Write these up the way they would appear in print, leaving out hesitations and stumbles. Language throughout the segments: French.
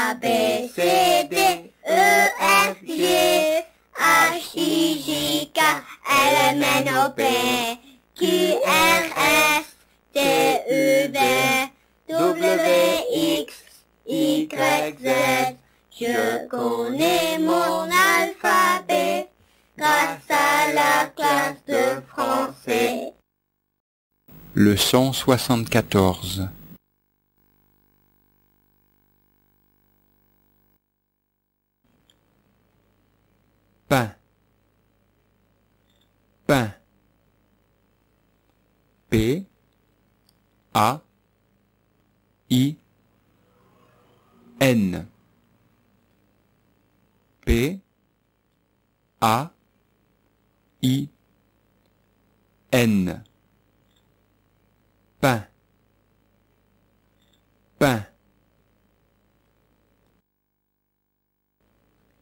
A, B, C, D, E, F, G, H, I, J, K, L, M, N, O, P, Q, R, S, T, U, V, W, X, Y, Z. Je connais mon alphabet grâce à la classe de français. Leçon 74. Pain, pain. P, A, I, N. P, A, I, N. Pain, pain.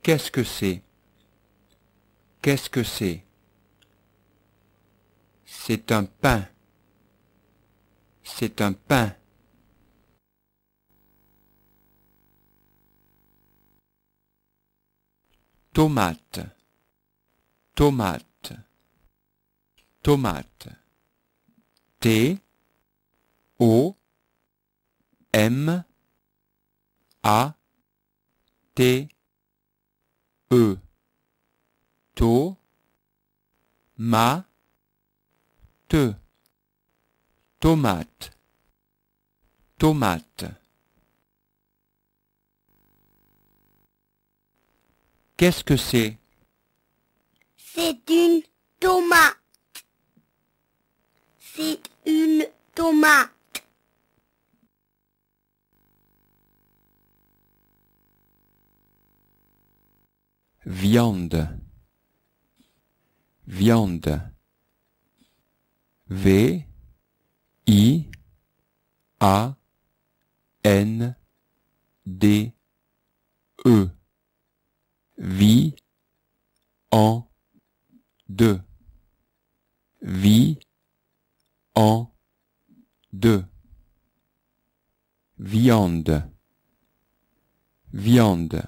Qu'est-ce que c'est? Qu'est-ce que c'est? C'est un pain. C'est un pain. Tomate, tomate, tomate. T, O, M, A, T, E. To, ma, te. Tomate, tomate. Qu'est-ce que c'est? C'est une tomate. C'est une tomate. Viande, viande. V, I, A, N, D, E. Vie, en, de. Vie, en, de. Viande, viande.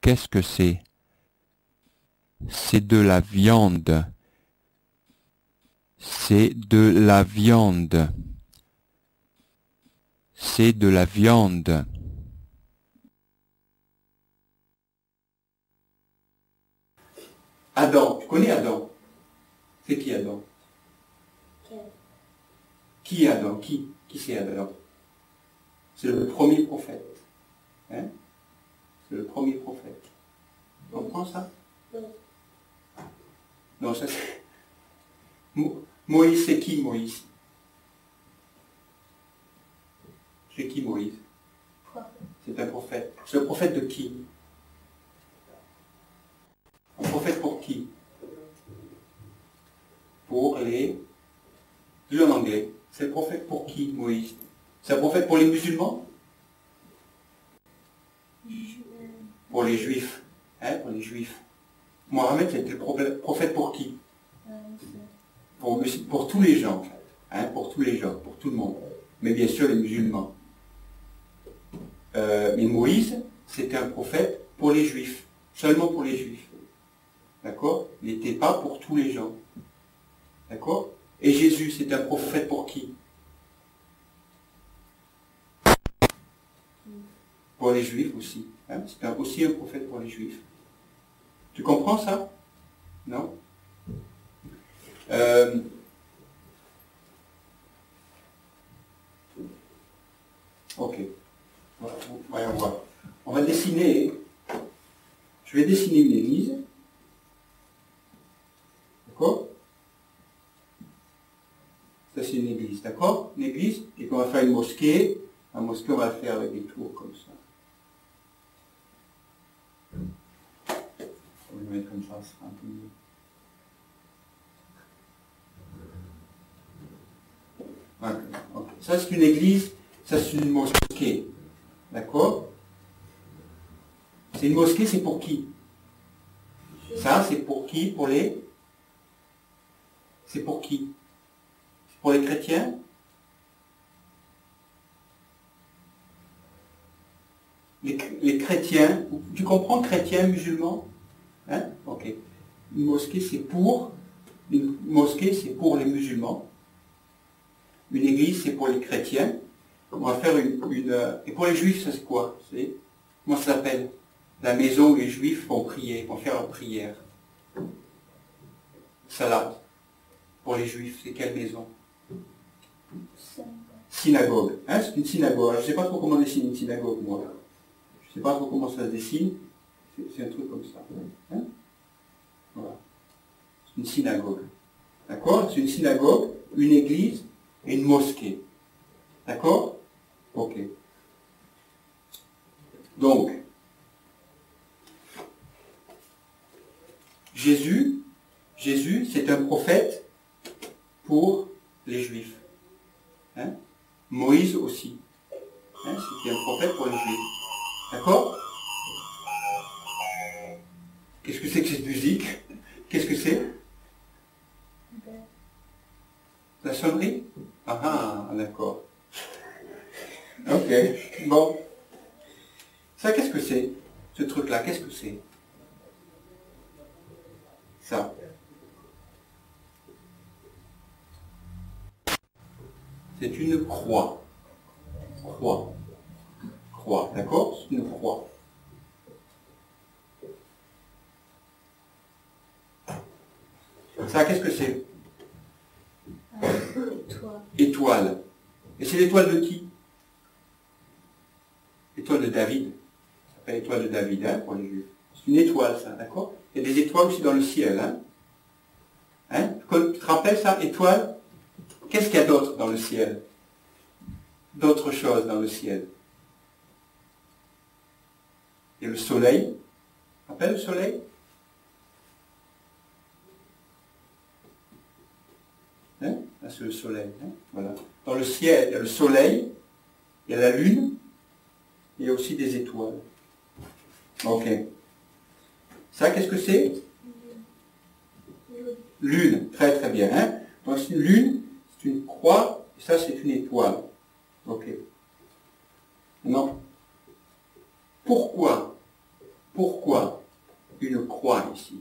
Qu'est-ce que c'est? C'est de la viande. C'est de la viande. C'est de la viande. Adam, tu connais Adam? C'est qui Adam? Qui est Adam? Qui c'est Adam? C'est le premier prophète. Hein? C'est le premier prophète. Tu comprends ça? Non, ça c'est... Moïse, c'est qui Moïse? C'est qui Moïse? C'est un prophète. C'est le prophète de qui? Un prophète pour qui? Pour les... Dis-le en anglais. C'est le prophète pour qui, Moïse? C'est un prophète pour les musulmans? Pour les juifs. Hein, pour les juifs. Mohammed, c'était le prophète pour qui? Pour tous les gens, en fait. Hein, pour tous les gens, pour tout le monde. Mais bien sûr, les musulmans. Mais Moïse, c'était un prophète pour les juifs. Seulement pour les juifs. D'accord? Il n'était pas pour tous les gens. D'accord? Et Jésus, c'est un prophète pour qui? Pour les juifs aussi. Hein? C'est aussi un prophète pour les juifs. Tu comprends ça? Non? Ok. Voyons voir. On va dessiner. Je vais dessiner une église. D'accord? Ça, c'est une église, d'accord? Une église, et qu'on va faire une mosquée. La mosquée, on va la faire avec des tours comme ça. On va le mettre comme ça sera un peu mieux. Voilà. Okay. Ça, c'est une église, ça, c'est une mosquée. D'accord? C'est une mosquée, c'est pour qui? Ça, c'est pour qui? Pour les... C'est pour qui? C'est pour les chrétiens? les chrétiens, tu comprends chrétiens, musulmans? Hein? Ok. Une mosquée, c'est pour les musulmans. Une église, c'est pour les chrétiens. On va faire et pour les juifs, ça c'est quoi? Comment ça s'appelle? La maison où les juifs vont prier, vont faire leur prière. Salat. Pour les juifs, c'est quelle maison? Synagogue. Hein, c'est une synagogue. Je ne sais pas trop comment dessiner une synagogue, moi. Je ne sais pas trop comment ça se dessine. C'est un truc comme ça. Hein? Voilà. C'est une synagogue. D'accord? C'est une synagogue, une église et une mosquée. D'accord? Ok. Donc, Jésus, c'est un prophète pour les Juifs. Hein? Moïse aussi. Hein? C'était un prophète pour les Juifs. D'accord? Qu'est-ce que c'est que cette musique? Qu'est-ce que c'est? La sonnerie? Ah, d'accord. Ok. Bon. Ça, qu'est-ce que c'est? Ce truc-là, qu'est-ce que c'est? Ça. C'est une croix. Croix. Croix, d'accord? C'est une croix. Ça, qu'est-ce que c'est? Étoile. Étoile. Et c'est l'étoile de qui? L'étoile de David. Ça s'appelle l'étoile de David, hein, pour les Juifs. C'est une étoile, ça, d'accord? Il y a des étoiles aussi dans le ciel, hein? Hein? Tu te rappelles ça, étoile? Qu'est-ce qu'il y a d'autre dans le ciel? D'autres choses dans le ciel. Il y a le soleil. Tu te rappelles le soleil? Hein? Là, c'est le soleil. Hein? Voilà. Dans le ciel, il y a le soleil, il y a la lune, il y a aussi des étoiles. Ok. Ça, qu'est-ce que c'est? Lune. Très très bien. Hein? Donc, c'est une lune, c'est une croix, et ça, c'est une étoile. Ok. Non. Pourquoi une croix ici?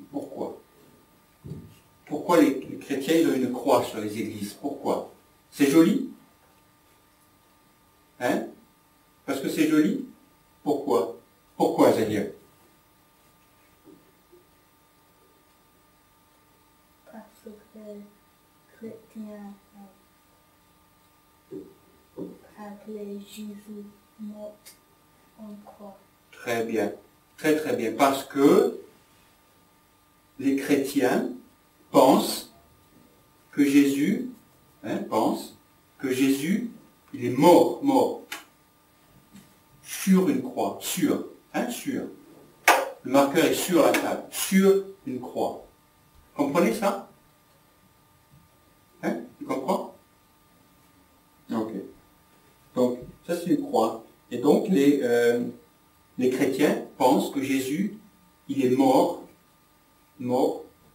Pourquoi les chrétiens ils ont une croix sur les églises? Pourquoi? C'est joli? Hein? Parce que c'est joli? Pourquoi? Pourquoi, Zélia? Parce que les chrétiens appelaient Jésus mort en croix. Très bien. Très très bien. Parce que les chrétiens pensent que Jésus, il est mort, sur une croix, sur. Le marqueur est sur la table, sur une croix. Comprenez ça? Hein? Tu comprends? Ok. Donc, ça c'est une croix. Et donc, les chrétiens pensent que Jésus, il est mort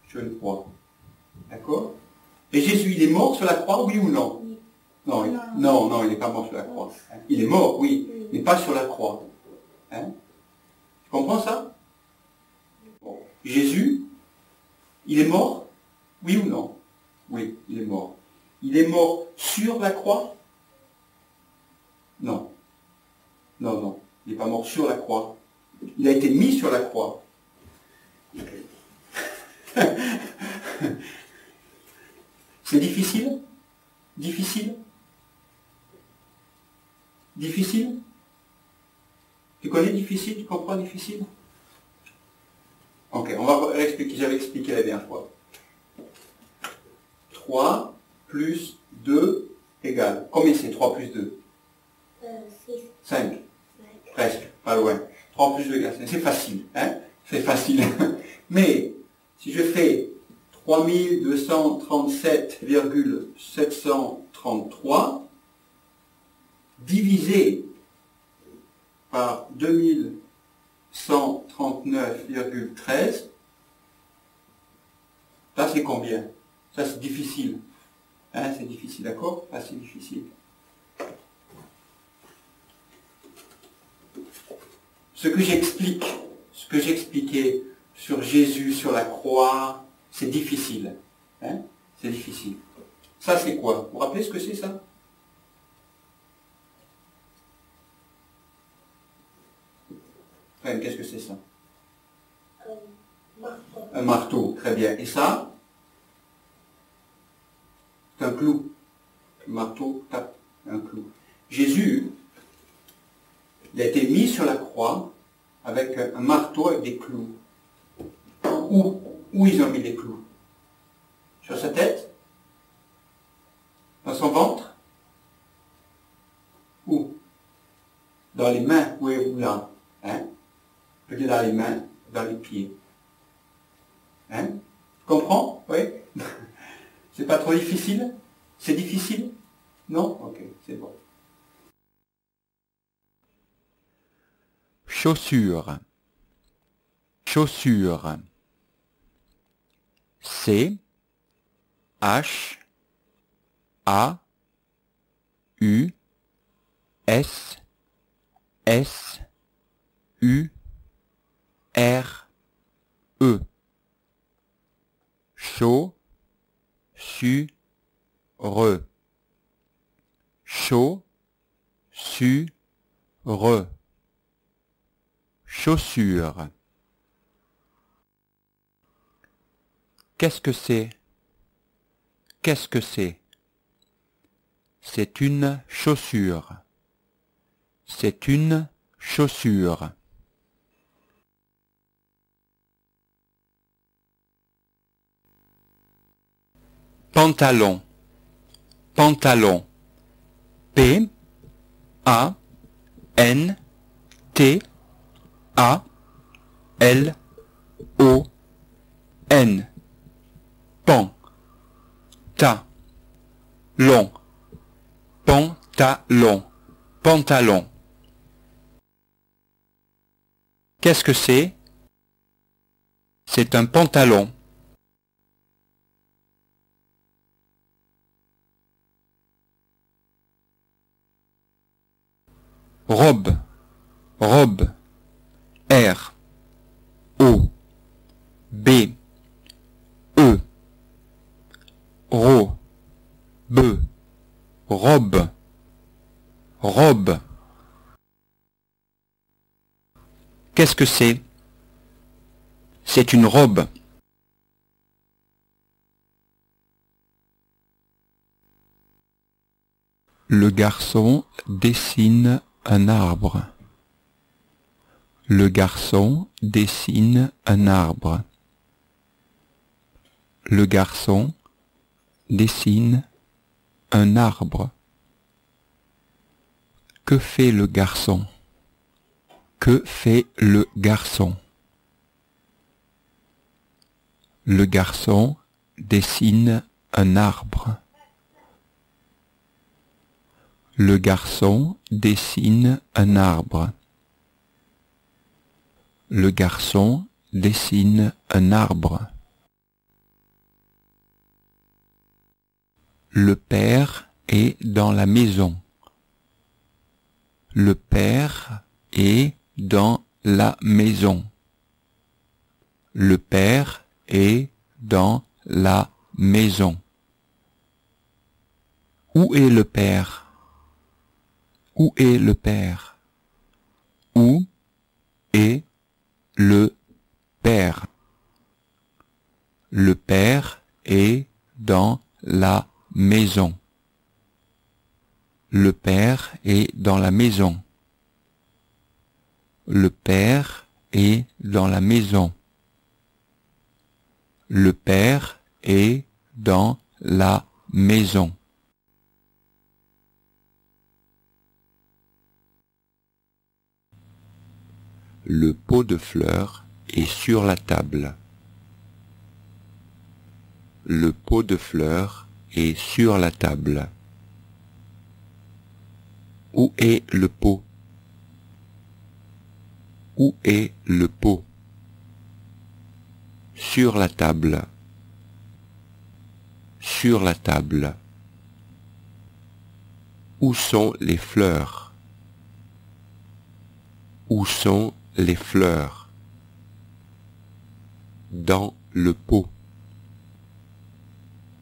sur une croix. D'accord? Et Jésus, il est mort sur la croix, oui ou non? Oui. Non, il n'est pas mort sur la croix. Il est mort, oui, mais pas sur la croix. Hein? Tu comprends ça? Bon. Jésus, il est mort, oui ou non? Oui, il est mort. Il est mort sur la croix? Non. Non, il n'est pas mort sur la croix. Il a été mis sur la croix. C'est difficile? Difficile? Tu connais difficile? Tu comprends difficile? Ok, on va réexpliquer. J'avais expliqué la dernière fois. 3 plus 2 égale. Combien c'est 3 plus 2? 6. 5. Presque, pas loin. 3 plus 2 égale 5. C'est facile, hein? C'est facile. Mais, si je fais 3237,733 divisé par 2139,13, ça c'est combien? Ça c'est difficile. Hein, c'est difficile, d'accord? Ah, c'est difficile. ce que j'expliquais sur Jésus, sur la croix, c'est difficile. Hein? C'est difficile. Ça, c'est quoi? Vous vous rappelez ce que c'est, ça? Enfin, qu'est-ce que c'est, ça? Un marteau, très bien. Et ça? C'est un clou. Le marteau tape un clou. Jésus, il a été mis sur la croix avec un marteau avec des clous. Où ils ont mis les clous? Sur sa tête? Dans son ventre? Où? Dans les mains? Où est-vous là? Hein? Peut-être dans les mains, dans les pieds. Hein? Tu comprends? Oui? C'est pas trop difficile? C'est difficile? Non? Ok, c'est bon. Chaussure. Chaussure. C H A U S S U R E. Chaud su re. Chaud su re. Chaussure. Qu'est-ce que c'est? Qu'est-ce que c'est? C'est une chaussure. C'est une chaussure. Pantalon. Pantalon. P A N T A L O N. Pan. Ta. Long. Pantalon. Pantalon. Qu'est-ce que c'est? C'est un pantalon. Robe. Robe. R. O. B. E. Ro. B. Robe. Robe. Qu'est-ce que c'est? C'est une robe. Le garçon dessine un arbre. Le garçon dessine un arbre. Le garçon dessine un arbre. Que fait le garçon? Que fait le garçon? Le garçon dessine un arbre. Le garçon dessine un arbre. Le garçon dessine un arbre. Le père est dans la maison. Le père est dans la maison. Le père est dans la maison. Où est le père? Où est le père? Où est le père? Le père est dans la maison. Le père est dans la maison. Le père est dans la maison. Le père est dans la maison. Le pot de fleurs est sur la table. Le pot de fleurs est sur la table. Où est le pot? Où est le pot? Sur la table. Sur la table. Où sont les fleurs? Où sont les fleurs. Dans le pot.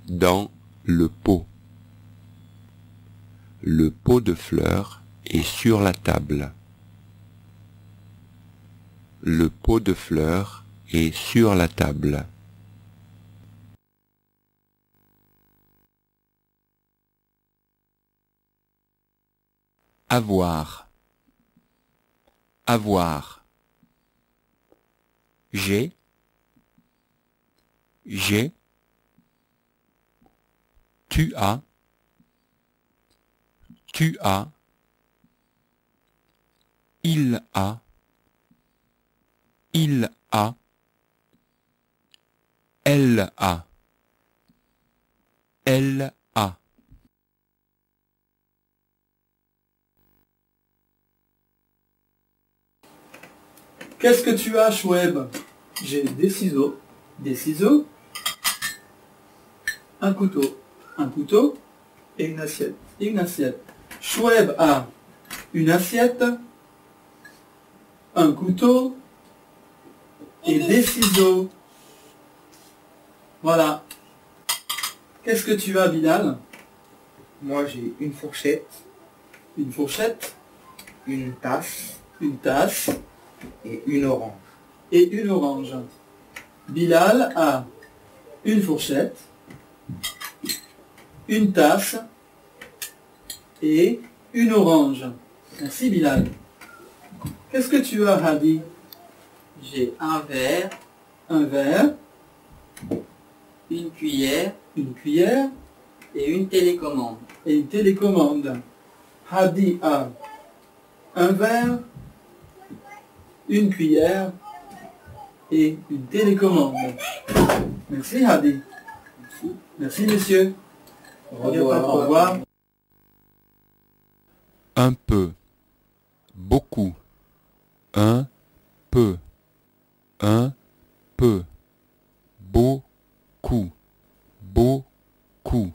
Dans le pot. Le pot de fleurs est sur la table. Le pot de fleurs est sur la table. Avoir. Avoir. J'ai. J'ai. Tu as. Tu as. Il a. Il a. Elle a. Elle a. Qu'est-ce que tu as, Choueb? J'ai des ciseaux, un couteau et une assiette. Choueb a une assiette, un couteau et des ciseaux. Voilà. Qu'est-ce que tu as, Bilal? Moi, j'ai une fourchette, une tasse et une orange. Bilal a une fourchette, une tasse et une orange. Merci, Bilal. Qu'est-ce que tu as, Hadi? J'ai un verre, une cuillère et une télécommande. Hadi a un verre, une cuillère et une télécommande. Merci, Hadi. Merci, monsieur. Au revoir. Un peu. Beaucoup. Un peu. Un peu. Beaucoup. Beaucoup.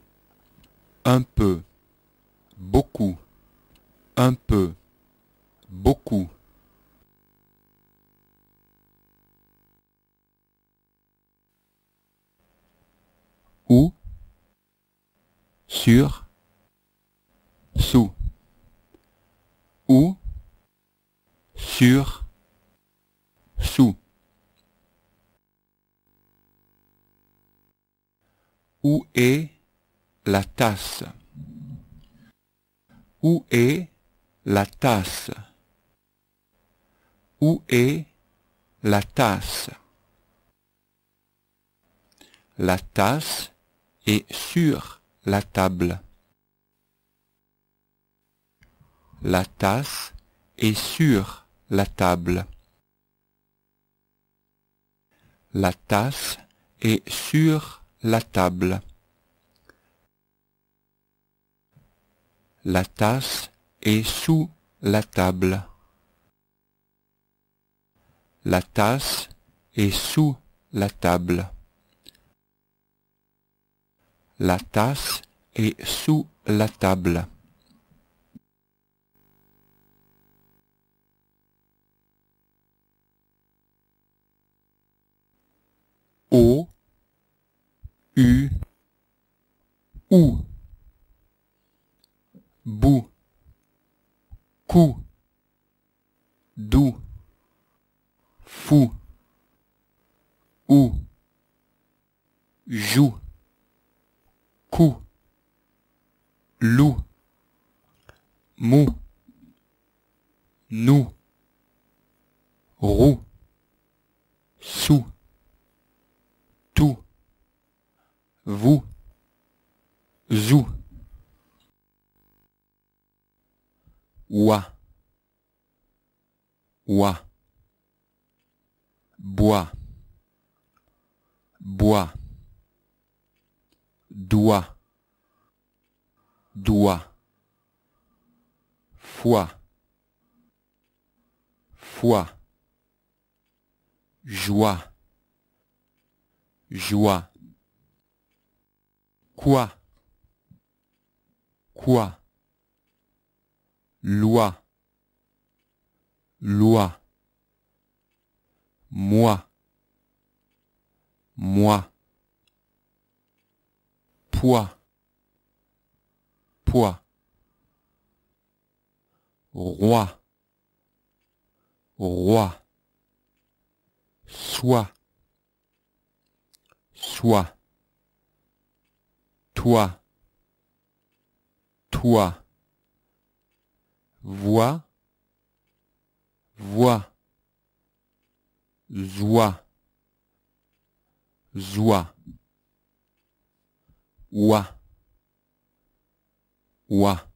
Un peu. Beaucoup. Un peu. Beaucoup. Où, sur, sous. Où, sur, sous. Où est la tasse? Où est la tasse? Où est la tasse? La tasse est sur la table. La tasse est sur la table. La tasse est sur la table. La tasse est sous la table. La tasse est sous la table. La tasse est sous la table. Au, u, ou. Bout, cou, doux, fou, ou, joue, cou, loup, mou, nous, roux, sous, tout, vous, zou. Oie, oie, bois, bois, doigt, doigt, foi, foi, joie, joie, quoi, loi, loi, moi, moi, poids, poids, roi, roi, soit, soit, toi, toi, voix, voix, joie, joie, oie, oie.